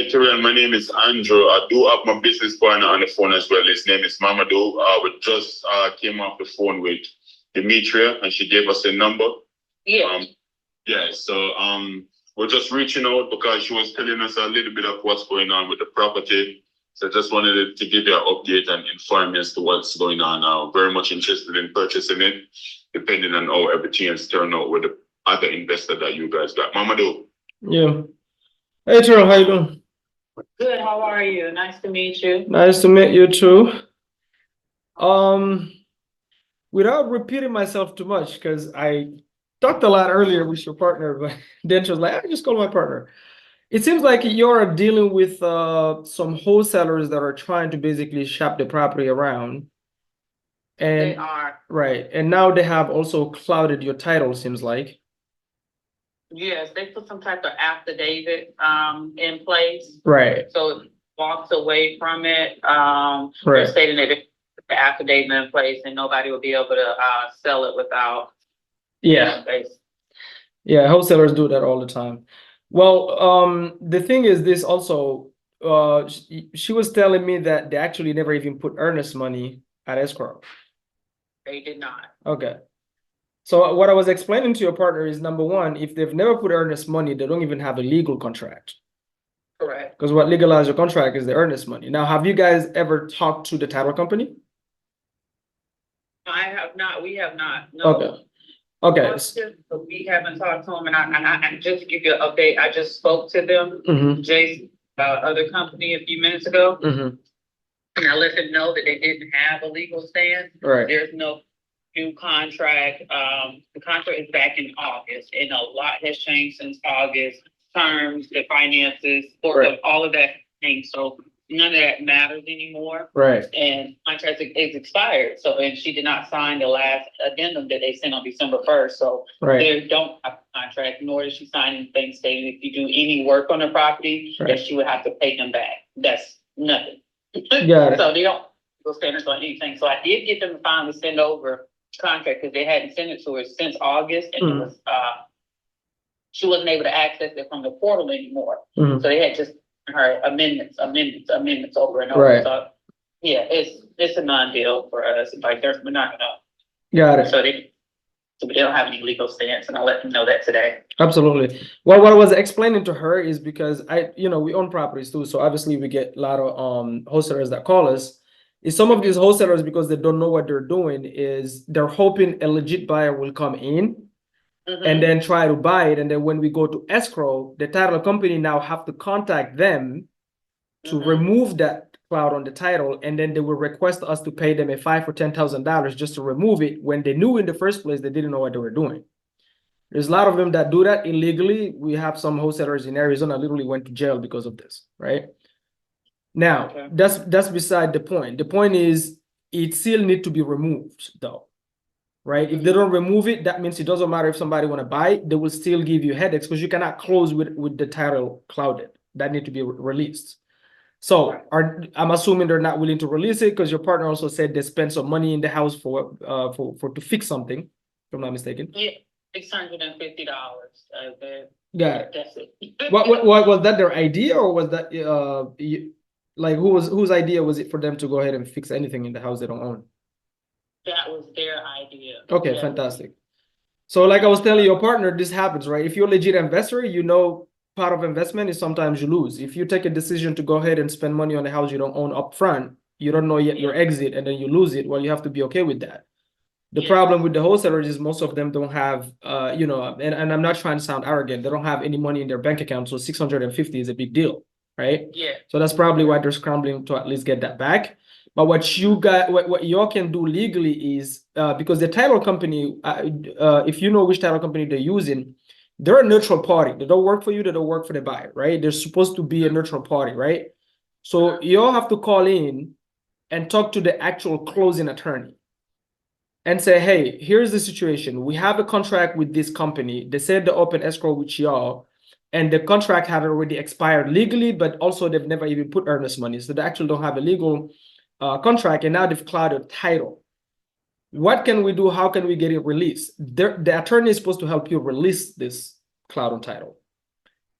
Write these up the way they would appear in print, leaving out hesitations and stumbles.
Tyrion, my name is Andrew. I do have my business partner on the phone as well. His name is Mamadou. We just came off the phone with Demetria, and she gave us a number. Yeah. We're just reaching out because she was telling us a little bit of what's going on with the property. So I just wanted to give you an update and inform you as to what's going on now. Very much interested in purchasing it, depending on how everything has turned out with the other investor that you guys got. Mamadou. Yeah. Hey, Terrell, how you doing? Good. How are you? Nice to meet you. Nice to meet you too. Without repeating myself too much, because I talked a lot earlier with your partner, but then she was like, I just call my partner. It seems like you're dealing with some wholesalers that are trying to basically shop the property around. And They are. right. And now they have also clouded your title, seems like. Yes, they put some type of affidavit in place. Right. So it walks away from it. Right. They're stating that if the affidavit in place and nobody will be able to sell it without. Yeah. Yeah, wholesalers do that all the time. Well, the thing is this also, she was telling me that they actually never even put earnest money at escrow. They did not. Okay. So what I was explaining to your partner is, number one, if they've never put earnest money, they don't even have a legal contract. Correct. Because what legalizes your contract is the earnest money. Now, have you guys ever talked to the title company? I have not. We have not. No. Okay. Okay. But we haven't talked to them, and I just to give you an update. I just spoke to them, Jason, other company, a few minutes ago, and I let them know that they didn't have a legal stand. Right. There's no new contract. The contract is back in August, and a lot has changed since August. Terms, the finances, all of that changed. So none of that matters anymore. Right. And contract is expired. So, and she did not sign the last addendum that they sent on December 1st. So they don't have a contract, nor is she sign anything stating if you do any work on the property, that she would have to pay them back. That's nothing. Got it. So they don't go standards on anything. So I did get them to finally send over contract because they hadn't sent it to her since August, and it was she wasn't able to access it from the portal anymore. So they had just her amendments over and over. Right. So yeah, it's a non-deal for us. Like we're not gonna. Got it. So they don't have any legal stance, and I'll let them know that today. Absolutely. Well, what I was explaining to her is because we own properties too, so obviously we get a lot of wholesalers that call us. Is some of these wholesalers, because they don't know what they're doing, is they're hoping a legit buyer will come in and then try to buy it, and then when we go to escrow, the title company now have to contact them to remove that cloud on the title, and then they will request us to pay them a $5,000 or $10,000 just to remove it when they knew in the first place they didn't know what they were doing. There's a lot of them that do that illegally. We have some wholesalers in Arizona literally went to jail because of this, right? Now, that's beside the point. The point is it still need to be removed though, right? If they don't remove it, that means it doesn't matter if somebody want to buy it, they will still give you headaches because you cannot close with the title clouded. That need to be released. So I'm assuming they're not willing to release it because your partner also said they spent some money in the house for to fix something, if I'm not mistaken. Yeah, $650. Got it. That's it. What was that their idea, or was that like whose idea was it for them to go ahead and fix anything in the house they don't own? That was their idea. Okay, fantastic. So like I was telling your partner, this happens, right? If you're a legit investor, part of investment is sometimes you lose. If you take a decision to go ahead and spend money on a house you don't own up front, you don't know yet your exit, and then you lose it, well, you have to be okay with that. The problem with the wholesalers is most of them don't have, and I'm not trying to sound arrogant, they don't have any money in their bank account, so 650 is a big deal, right? Yeah. So that's probably why they're scrambling to at least get that back. But what y'all can do legally is, because the title company, if you know which title company they're using, they're a neutral party. They don't work for you, they don't work for the buyer, right? They're supposed to be a neutral party, right? So you all have to call in and talk to the actual closing attorney and say, hey, here's the situation. We have a contract with this company. They said the open escrow with y'all, and the contract had already expired legally, but also they've never even put earnest money. So they actually don't have a legal contract, and now they've clouded title. What can we do? How can we get it released? The attorney is supposed to help you release this cloud on title.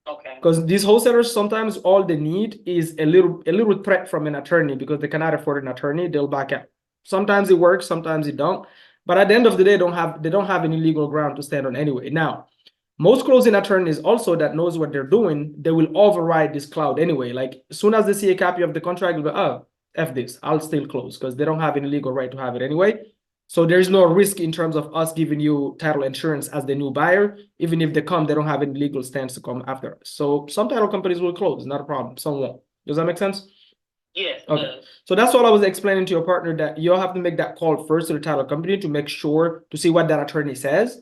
Okay. Because these wholesalers, sometimes all they need is a little threat from an attorney because they cannot afford an attorney, they'll back out. Sometimes it works, sometimes it don't. But at the end of the day, they don't have any legal ground to stand on anyway. Now, most closing attorneys also that knows what they're doing, they will override this cloud anyway. Like as soon as they see a copy of the contract, they'll go, oh, F this, I'll still close because they don't have any legal right to have it anyway. So there's no risk in terms of us giving you title insurance as the new buyer. Even if they come, they don't have any legal stance to come after us. So some title companies will close, not a problem. Some won't. Does that make sense? Yes. Okay. So that's all I was explaining to your partner, that you'll have to make that call first to the title company to make sure to see what that attorney says.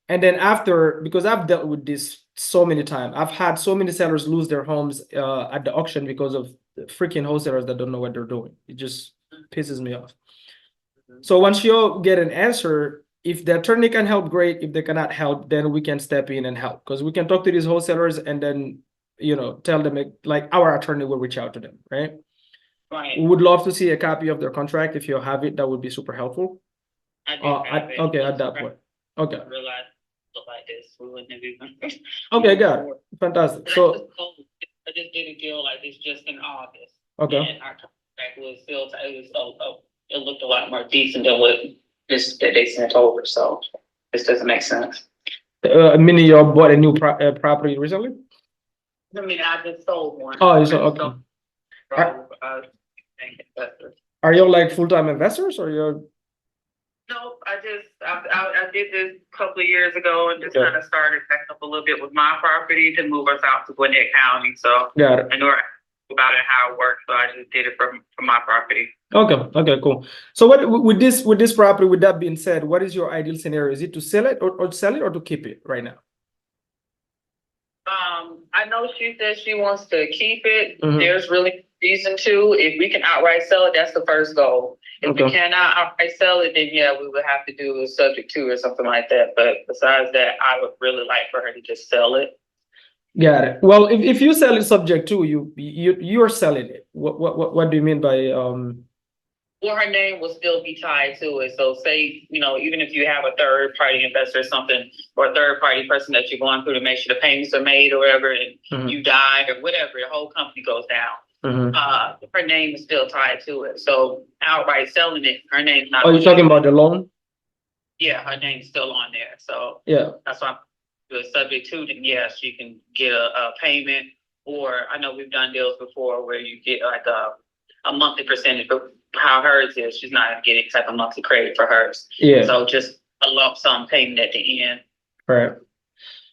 And then after, because I've dealt with this so many times, I've had so many sellers lose their homes at the auction because of freaking wholesalers that don't know what they're doing. It just pisses me off. So once you get an answer, if the attorney can help, great. If they cannot help, then we can step in and help, because we can talk to these wholesalers and then, tell them, like, our attorney will reach out to them, right? Right. We would love to see a copy of their contract. If you have it, that would be super helpful. I do have it. Okay, at that point. Okay. I realized it looked like this. We wouldn't have even. Okay, got it. Fantastic. So, I just did a deal like this just in August. okay. And our contract was still, it looked a lot more decent than what that they sent over, so this doesn't make sense. Meaning you bought a new property recently? I mean, I just sold one. Oh, you said, okay. Are you like full-time investors or you're? No, I did this a couple of years ago and just kind of started back up a little bit with my property to move us out to Gwinnett County. So Got it. I knew about it, how it works, so I just did it for my property. Okay, cool. So what with this property, with that being said, what is your ideal scenario? Is it to sell it or sell it or to keep it right now? I know she said she wants to keep it. Mhm. There's really reason to. If we can outright sell it, that's the first goal. If we cannot outright sell it, then yeah, we would have to do a subject to or something like that. But besides that, I would really like for her to just sell it. Got it. Well, if you sell it subject to, you're selling it. What do you mean by Well, her name will still be tied to it. So say, even if you have a third party investor or something, or a third party person that you're going through to make sure the payments are made or whatever, and you die or whatever, the whole company goes down. Her name is still tied to it. So outright selling it, her name's not. Oh, you're talking about the loan? Yeah, her name's still on there. So yeah, that's why I'm subject to. Then yes, you can get a payment, or I know we've done deals before where you get like a monthly percentage, but how hers is, she's not getting type of monthly credit for hers. Yeah. So just a lump sum payment at the end. Right.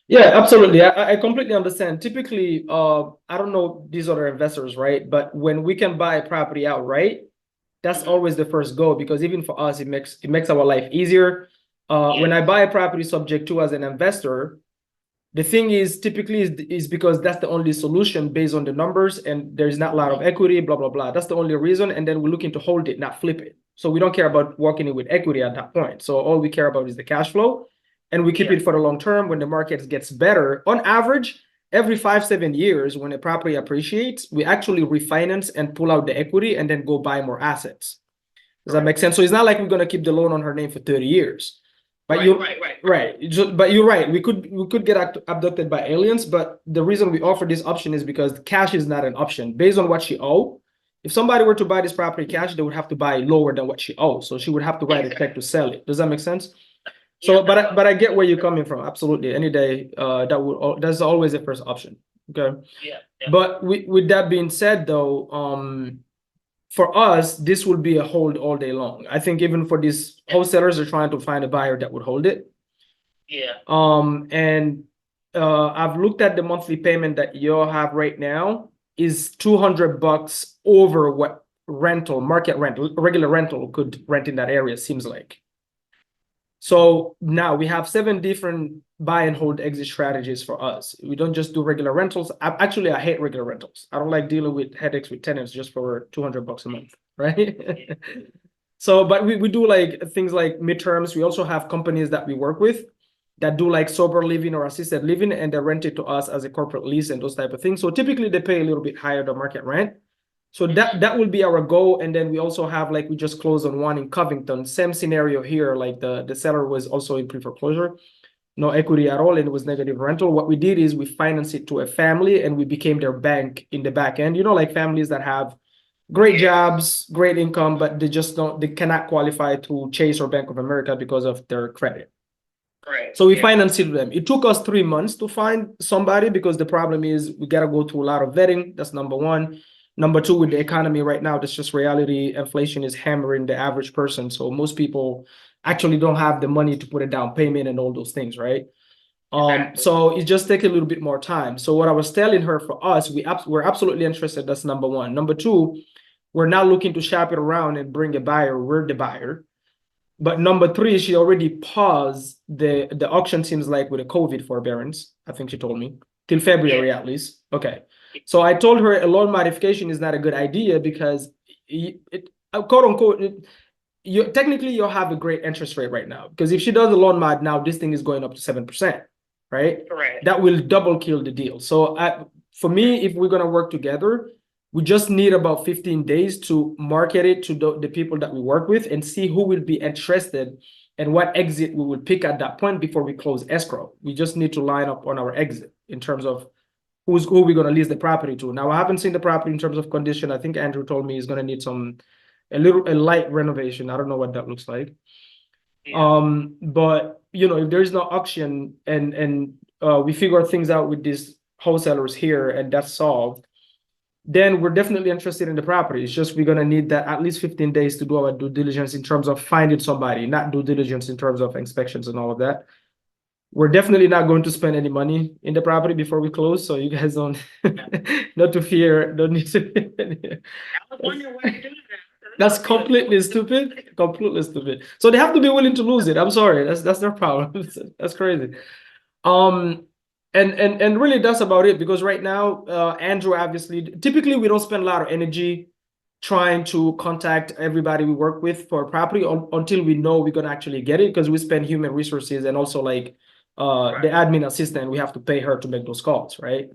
Yeah, absolutely. I completely understand. Typically, I don't know these other investors, right? But when we can buy a property outright, that's always the first goal, because even for us, it makes our life easier. When I buy a property subject to as an investor, the thing is typically is because that's the only solution based on the numbers, and there's not a lot of equity, blah, blah, blah. That's the only reason. And then we're looking to hold it, not flip it. So we don't care about walking in with equity at that point. So all we care about is the cash flow, and we keep it for the long term. When the market gets better, on average, every 5-7 years, when a property appreciates, we actually refinance and pull out the equity and then go buy more assets. Does that make sense? So it's not like we're going to keep the loan on her name for 30 years. But right. But you're right. We could get abducted by aliens, but the reason we offer this option is because cash is not an option based on what she owes. If somebody were to buy this property cash, they would have to buy lower than what she owes. So she would have to write a check to sell it. Does that make sense? So, but I get where you're coming from. Absolutely. Any day, that's always the first option. Okay. Yeah. But with that being said, though, for us, this will be a hold all day long. I think even for these wholesalers, they're trying to find a buyer that would hold it. Yeah. And I've looked at the monthly payment that you have right now is $200 over what market rent, regular rental could rent in that area, seems like. So now we have 7 different buy and hold exit strategies for us. We don't just do regular rentals. I hate regular rentals. I don't like dealing with headaches with tenants just for $200 a month, right? So, but we do like things like midterms. We also have companies that we work with that do like sober living or assisted living, and they rent it to us as a corporate lease and those type of things. So typically they pay a little bit higher than market rent. So that will be our goal. And then we also have, like, we just closed on one in Covington. Same scenario here, like the seller was also in pre-foreclosure. no equity at all, and it was negative rental. What we did is we financed it to a family, and we became their bank in the back end. You know, like families that have great jobs, great income, but they cannot qualify through Chase or Bank of America because of their credit. Correct. So we financed them. It took us 3 months to find somebody because the problem is we gotta go through a lot of vetting. That's number one. Number two, with the economy right now, that's just reality. Inflation is hammering the average person. So most people actually don't have the money to put a down payment and all those things, right? Exactly. So it just takes a little bit more time. So what I was telling her, for us, we're absolutely interested. That's number one. Number two, we're not looking to shop it around and bring a buyer. We're the buyer. But number three, she already paused the auction, seems like, with a COVID forbearance. I think she told me till February at least. Okay. So I told her a loan modification is not a good idea because quote unquote, technically you'll have a great interest rate right now, because if she does a loan mod now, this thing is going up to 7%, right? Correct. That will double kill the deal. So for me, if we're gonna work together, we just need about 15 days to market it to the people that we work with and see who will be interested and what exit we will pick at that point before we close escrow. We just need to line up on our exit in terms of who we're going to lease the property to. Now, I haven't seen the property in terms of condition. I think Andrew told me he's going to need a light renovation. I don't know what that looks like. Yeah. But if there is no auction and we figure things out with these wholesalers here and that's solved, then we're definitely interested in the property. It's just we're going to need that at least 15 days to do our due diligence in terms of finding somebody, not due diligence in terms of inspections and all of that. We're definitely not going to spend any money in the property before we close, so you guys don't not to fear, don't need to. I was wondering why you do that. That's completely stupid. Completely stupid. So they have to be willing to lose it. I'm sorry. That's their problem. That's crazy. And really that's about it, because right now, Andrew, obviously, typically we don't spend a lot of energy trying to contact everybody we work with for a property until we know we're gonna actually get it, because we spend human resources and also like the admin assistant, we have to pay her to make those calls, right?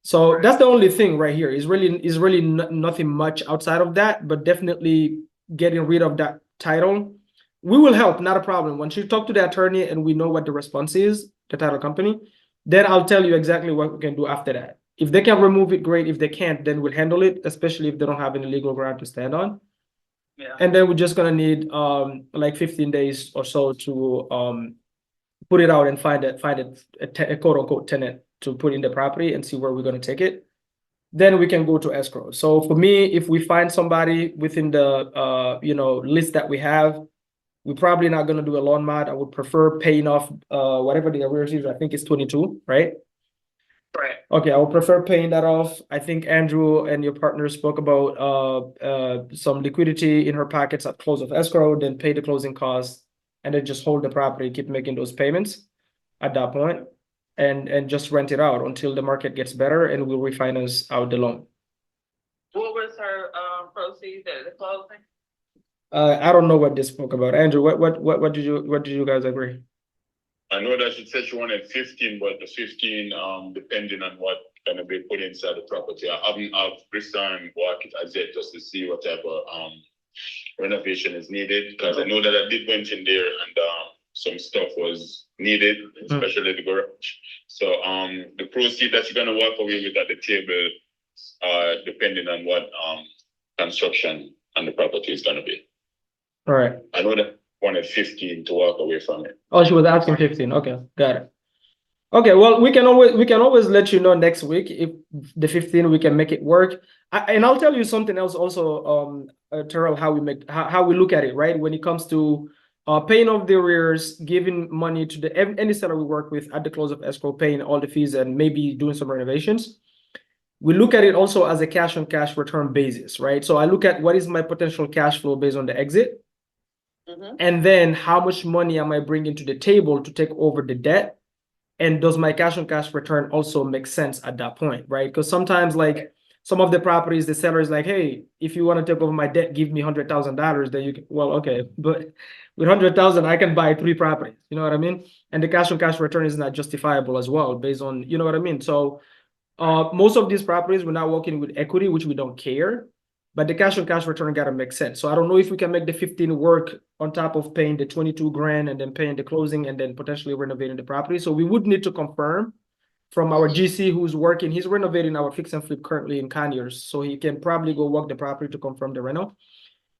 So that's the only thing right here. Is really nothing much outside of that, but definitely getting rid of that title. We will help, not a problem. Once you talk to the attorney and we know what the response is, the title company, then I'll tell you exactly what we can do after that. If they can remove it, great. If they can't, then we'll handle it, especially if they don't have any legal ground to stand on. Yeah. And then we're just gonna need like 15 days or so to put it out and find a quote unquote tenant to put in the property and see where we're gonna take it. Then we can go to escrow. So for me, if we find somebody within the list that we have, we're probably not gonna do a loan mod. I would prefer paying off whatever the arrears is. I think it's 22, right? Right. Okay, I would prefer paying that off. I think Andrew and your partner spoke about some liquidity in her pockets at close of escrow, then pay the closing costs, and then just hold the property, keep making those payments at that point, and just rent it out until the market gets better, and we'll refinance out the loan. What was her proceeds at the closing? I don't know what they spoke about. Andrew, what did you guys agree? I know that she said she wanted 15, but the 15, depending on what gonna be put inside the property. I haven't this time walk it as yet just to see what type of renovation is needed, because I know that I did went in there and some stuff was needed, especially the garage. So the proceeds that you're gonna walk away with at the table, depending on what construction on the property is gonna be. All right. I know that wanted 15 to walk away from it. Oh, she was asking 15. Okay, got it. Okay, well, we can always let you know next week if the 15 we can make it work. And I'll tell you something else also, Terrell, how we look at it, right? When it comes to paying off the arrears, giving money to any seller we work with at the close of escrow, paying all the fees and maybe doing some renovations. We look at it also as a cash on cash return basis, right? So I look at what is my potential cash flow based on the exit. And then how much money am I bringing to the table to take over the debt? And does my cash on cash return also make sense at that point, right? Because sometimes, like some of the properties, the seller is like, hey, if you want to take over my debt, give me $100,000. Then you can, well, okay, but with 100,000, I can buy 3 properties. You know what I mean? And the cash on cash return is not justifiable as well, based on, you know what I mean? So most of these properties, we're not working with equity, which we don't care. but the cash on cash return gotta make sense. So I don't know if we can make the 15 work on top of paying the 22 grand and then paying the closing and then potentially renovating the property. So we would need to confirm from our GC who's working. He's renovating our fix and flip currently in Conyers, so he can probably go walk the property to confirm the rental.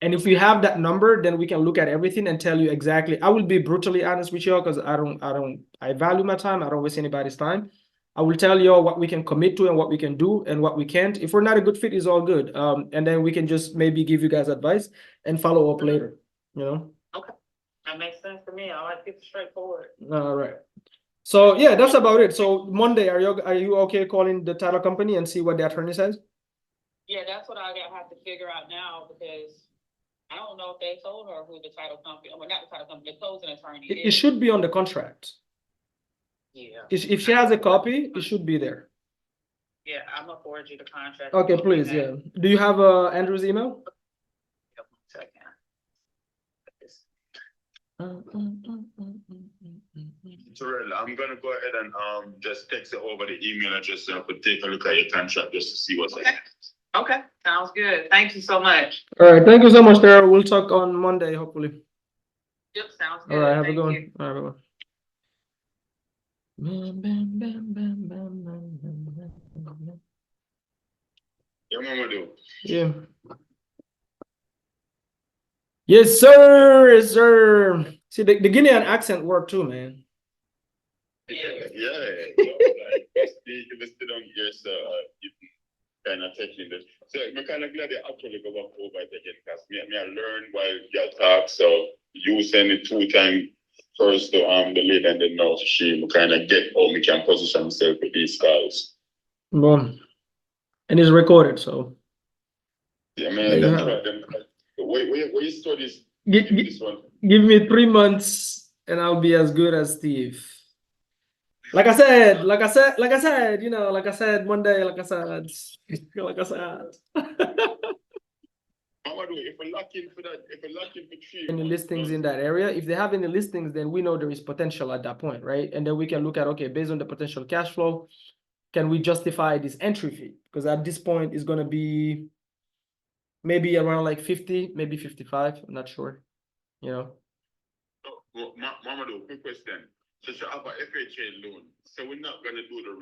And if we have that number, then we can look at everything and tell you exactly. I will be brutally honest with you because I value my time. I don't waste anybody's time. I will tell you what we can commit to and what we can do and what we can't. If we're not a good fit, it's all good. And then we can just maybe give you guys advice and follow up later, you know? Okay, that makes sense to me. I like it straightforward. All right. So yeah, that's about it. So Monday, are you okay calling the title company and see what the attorney says? Yeah, that's what I have to figure out now because I don't know if they told her who the title company, well, not the title company, the closing attorney It is. should be on the contract. Yeah. If she has a copy, it should be there. Yeah, I'm gonna forward you the contract. Okay, please, yeah. Do you have Andrew's email? Yep, 1 second. Terrell, I'm gonna go ahead and just text it over the email address so I could take a look at your contract just to see what's Okay. Okay, sounds good. Thank you so much. All right, thank you so much, Daryl. We'll talk on Monday, hopefully. Yep, sounds good. All right, have a Thank good you. one. All right, bye-bye. Yeah, Mama do. Yeah. Yes, sir. Yes, sir. See, the Guinean accent work too, man. Yeah. You sit down here, so you kind of taking this. So I'm kind of glad they actually go back over it again because me I learn while you talk. So you send it 2 times first to the lady and then now she kind of get how me can position myself with these calls. Boom. And it's recorded, so. Yeah, There man. you That's have right. Where you studies this one? Give me 3 months and I'll be as good as Steve. Like I said, you know, like I said Monday, like I said. If we're looking for that, if we're looking for 3 Any months, listings in that area? If they have any listings, then we know there is potential at that point, right? And then we can look at, okay, based on the potential cash flow, can we justify this entry fee? Because at this point, it's going to be maybe around like 50, maybe 55. I'm not sure, you know. Well, Mamadou, quick question. So you have a FHA loan, so we're not going to do the